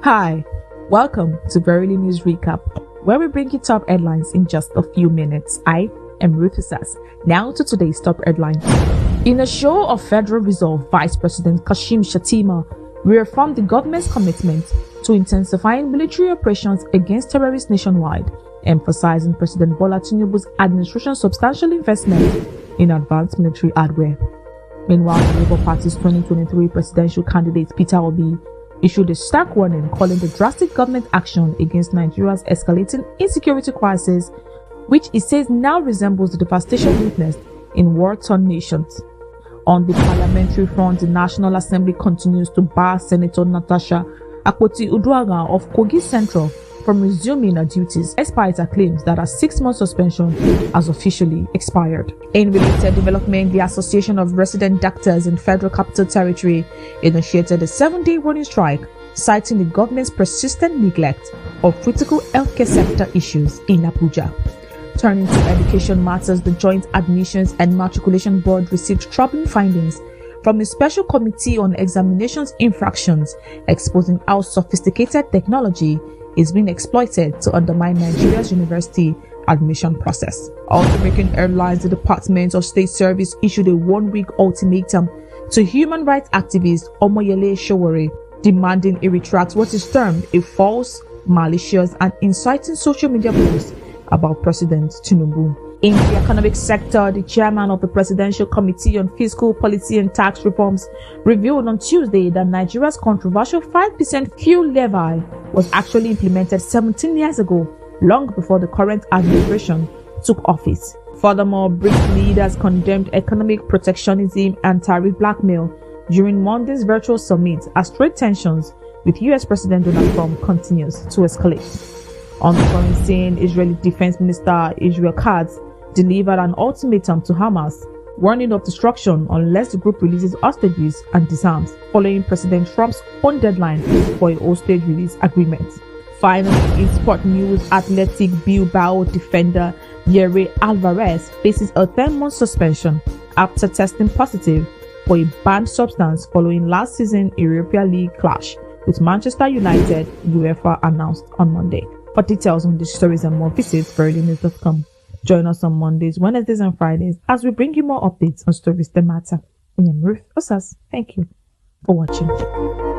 Hi, welcome to Verily News Recap, where we bring you top headlines in just a few minutes. I am Ruth Sass. Now to today's top headlines. In a show of federal resolve, Vice President Kashim Shettima reaffirmed the government's commitment to intensifying military operations against terrorists nationwide, emphasizing President Tinubu's administration's substantial investment in advanced military hardware. Meanwhile, the Labour Party's 2023 presidential candidate Peter Obi issued a stark warning calling the drastic government action against Nigeria's escalating insecurity crisis, which he says now resembles the devastation witnessed in war-torn nations. On the parliamentary front, the National Assembly continues to bar Senator Natasha Akpoti-Uduaghan of Kogi Central from resuming her duties, despite her claims that her 6-month suspension has officially expired. In related development, the Association of Resident Doctors in Federal Capital Territory initiated a 7-day running strike, citing the government's persistent neglect of critical healthcare sector issues in Abuja. Turning to education matters, the Joint Admissions and Matriculation Board received troubling findings from a special committee on examinations infractions, exposing how sophisticated technology is being exploited to undermine Nigeria's university admission process. Also making headlines, the Department of State Service issued a 1-week ultimatum to human rights activist Omoyele Sowore, demanding a retract what is termed a false, malicious, and inciting social media post about President Tinubu. In the economic sector, the chairman of the Presidential Committee on Fiscal Policy and Tax Reforms revealed on Tuesday that Nigeria's controversial 5% fuel levy was actually implemented 17 years ago, long before the current administration took office. Furthermore, BRICS leaders condemned economic protectionism and tariff blackmail during Monday's virtual summit as trade tensions with US President Donald Trump continues to escalate. On the foreign scene, Israeli Defense Minister Israel Katz delivered an ultimatum to Hamas, warning of destruction unless the group releases hostages and disarms, following President Trump's own deadline for a hostage release agreement. Finally, in sport news, Athletic Bilbao defender Yere Alvarez faces a 10-month suspension after testing positive for a banned substance following last season's Europa League clash with Manchester United, UEFA announced on Monday. For details on these stories and more, visit verilynews.com. Join us on Mondays, Wednesdays, and Fridays as we bring you more updates on stories that matter. I am Ruth Osas. Thank you for watching.